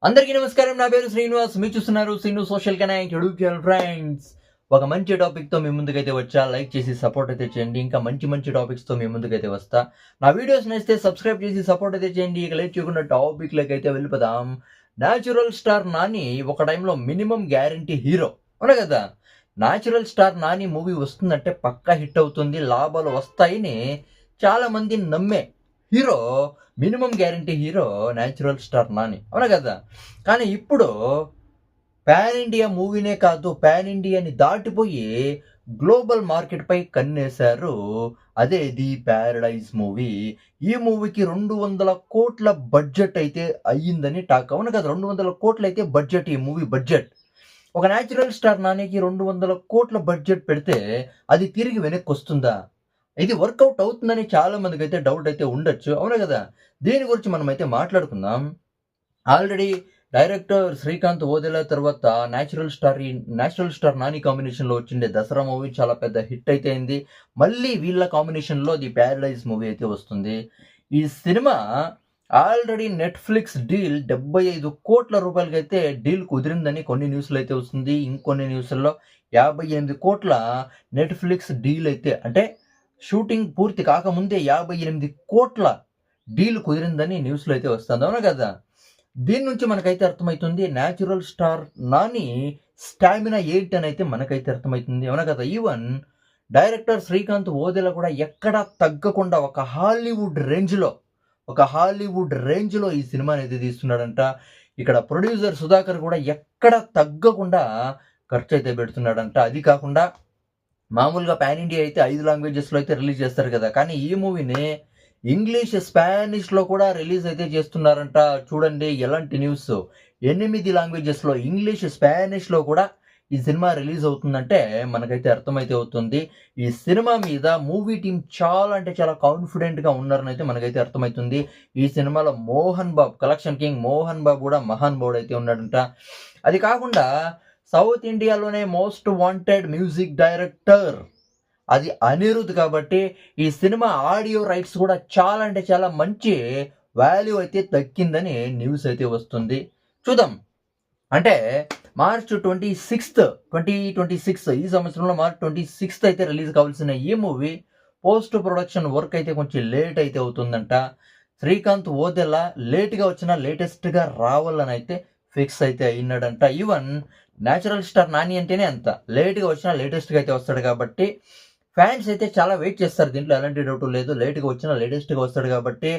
అందరికీ నమస్కారం. నా పేరు శ్రీనివాస్. మీరు చూస్తున్నారు Srinu social connect YouTube friends. ఒక మంచి టాపిక్తో మీ ముందుకైతే వచ్చా. లైక్ చేసి సపోర్ట్ అయితే చేయండి. ఇంకా మంచి మంచి టాపిక్స్తో మీ ముందుకైతే వస్తా. నా వీడియోస్ నచ్చితే సబ్స్క్రైబ్ చేసి సపోర్ట్ అయితే చేయండి. ఇక లేట్ చేయకుండా టాపిక్లోకి అయితే వెళ్ళిపోదాం. న్యాచురల్ స్టార్ నాని ఒక టైంలో మినిమం గ్యారంటీ హీరో అవునా కదా. న్యాచురల్ స్టార్ నాని మూవీ వస్తుందంటే పక్కా హిట్ అవుతుంది, లాభాలు వస్తాయని చాలా మంది నమ్మే hero, minimum guarantee hero natural star Nani అవునా కదా. కానీ ఇప్పుడు పాన్ ఇండియా మూవీనే కాదు, పాన్ ఇండియాని దాటిపోయి గ్లోబల్ మార్కెట్పై కన్నేశారు. అదే ది ప్యారడైజ్ మూవీ. ఈ మూవీకి 200 కోట్ల బడ్జెట్ అయితే అయ్యిందని టాక్ అవును కదా. 200 కోట్లు అయితే బడ్జెట్, ఈ మూవీ బడ్జెట్. ఒక న్యాచురల్ స్టార్ నానికి 200 కోట్ల బడ్జెట్ పెడితే అది తిరిగి వెనక్కి వస్తుందా? ఇది వర్కౌట్ అవుతుందని చాలా మందికి అయితే డౌట్ అయితే ఉండొచ్చు అవునా కదా. దీని గురించి మనం అయితే మాట్లాడుకుందాం. ఆల్రెడీ డైరెక్టర్ శ్రీకాంత్ ఓదెలా తర్వాత న్యాచురల్ స్టార్ నాని కాంబినేషన్లో వచ్చిండే దసరా మూవీ చాలా పెద్ద హిట్ అయితే అయింది. మళ్ళీ వీళ్ళ కాంబినేషన్లో ది ప్యారడైజ్ మూవీ అయితే వస్తుంది. ఈ సినిమా ఆల్రెడీ నెట్ఫ్లిక్స్ డీల్ 75 కోట్ల రూపాయలకి అయితే డీల్ కుదిరిందని కొన్ని న్యూస్లు అయితే వస్తుంది. ఇంకొన్ని న్యూస్ల్లో 58 కోట్ల నెట్ఫ్లిక్స్ డీల్ అయితే, అంటే షూటింగ్ పూర్తి కాకముందే 58 కోట్ల డీల్ కుదిరిందని న్యూస్లో అయితే వస్తుంది అవునా కదా. దీని నుంచి మనకైతే అర్థమవుతుంది న్యాచురల్ స్టార్ నాని స్టామినా ఏంటి అని అయితే మనకైతే అర్థమవుతుంది అవునా కదా. ఈవెన్ డైరెక్టర్ శ్రీకాంత్ ఓదెలా కూడా ఎక్కడా తగ్గకుండా ఒక హాలీవుడ్ రేంజ్లో ఈ సినిమా అనేది తీస్తున్నాడంట. ఇక్కడ ప్రొడ్యూసర్ సుధాకర్ కూడా ఎక్కడ తగ్గకుండా ఖర్చు అయితే పెడుతున్నాడంట. అది కాకుండా మామూలుగా పాన్ ఇండియా అయితే 5 లాంగ్వేజెస్లో అయితే రిలీజ్ చేస్తారు కదా, కానీ ఈ మూవీని ఇంగ్లీష్, స్పానిష్లో కూడా రిలీజ్ అయితే చేస్తున్నారంట. చూడండి ఎలాంటి న్యూస్. 8 లాంగ్వేజెస్లో ఇంగ్లీష్, స్పానిష్లో కూడా ఈ సినిమా రిలీజ్ అవుతుందంటే మనకైతే అర్థమైతే అవుతుంది. ఈ సినిమా మీద మూవీ టీం చాలా అంటే చాలా కాన్ఫిడెంట్గా ఉన్నారని అయితే మనకైతే అర్థమవుతుంది. ఈ సినిమాలో మోహన్ బాబు, కలెక్షన్ కింగ్ మోహన్ బాబు కూడా మహాన్ బాబు అయితే ఉన్నాడంట. అది కాకుండా సౌత్ ఇండియాలోనే మోస్ట్ వాంటెడ్ మ్యూజిక్ డైరెక్టర్ అది అనిరుద్ కాబట్టి ఈ సినిమా ఆడియో రైట్స్ కూడా చాలా అంటే చాలా మంచి వాల్యూ అయితే దక్కిందని న్యూస్ అయితే వస్తుంది. చూద్దాం. అంటే మార్చ్ 2026 ఈ సంవత్సరంలో మార్చ్ 26 అయితే రిలీజ్ కావాల్సిన ఈ మూవీ పోస్ట్ ప్రొడక్షన్ వర్క్ అయితే కొంచెం లేట్ అయితే అవుతుందంట. శ్రీకాంత్ ఓదెలా లేట్గా వచ్చినా లేటెస్ట్గా రావాలని అయితే ఫిక్స్ అయితే అయినాడంట. ఈవెన్ న్యాచురల్ స్టార్ నాని అంటేనే అంత లేట్గా వచ్చినా లేటెస్ట్గా అయితే వస్తాడు కాబట్టి ఫ్యాన్స్ అయితే చాలా వెయిట్ చేస్తారు. దీంట్లో ఎలాంటి డౌట్ లేదు. లేట్గా వచ్చినా లేటెస్ట్గా వస్తాడు కాబట్టి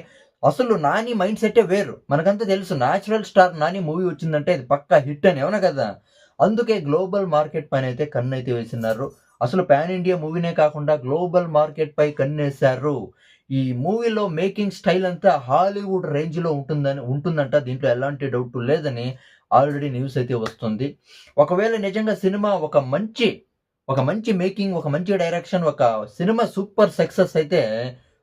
అసలు నాని మైండ్ సెట్టే వేరు. మనకంతా తెలుసు న్యాచురల్ స్టార్ నాని మూవీ వచ్చిందంటే అది పక్కా హిట్ అని అవునా కదా. అందుకే గ్లోబల్ మార్కెట్ పైన అయితే కన్ను అయితే వేసినారు. అసలు పాన్ ఇండియా మూవీనే కాకుండా గ్లోబల్ మార్కెట్ పై కన్నేశారు. ఈ మూవీలో మేకింగ్ స్టైల్ అంతా హాలీవుడ్ రేంజ్లో ఉంటుందంట. దీంట్లో ఎలాంటి డౌట్ లేదని ఆల్రెడీ న్యూస్ అయితే వస్తుంది. ఒకవేళ నిజంగా సినిమా ఒక మంచి మేకింగ్, ఒక మంచి డైరెక్షన్, ఒక సినిమా సూపర్ సక్సెస్ అయితే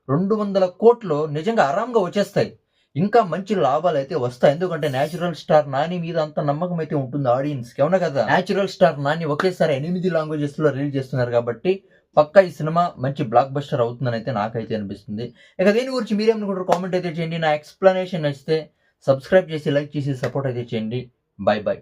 200 కోట్లు నిజంగా ఆరాంగా వచ్చేస్తాయి. ఇంకా మంచి లాభాలు అయితే వస్తాయి. ఎందుకంటే న్యాచురల్ స్టార్ నాని మీద అంత నమ్మకం అయితే ఉంటుంది ఆడియన్స్కి అవునా కదా. న్యాచురల్ స్టార్ నాని ఒకేసారి 8 లాంగ్వేజెస్లో రిలీజ్ చేస్తున్నారు కాబట్టి పక్కా ఈ సినిమా మంచి బ్లాక్ బస్టర్ అవుతుందని అయితే నాకైతే అనిపిస్తుంది. ఇక దీని గురించి మీరేమనుకుంటారు కామెంట్ అయితే చేయండి. నా ఎక్స్ప్లెనేషన్ నచ్చితే సబ్స్క్రైబ్ చేసి లైక్ చేసి సపోర్ట్ అయితే చేయండి. By by.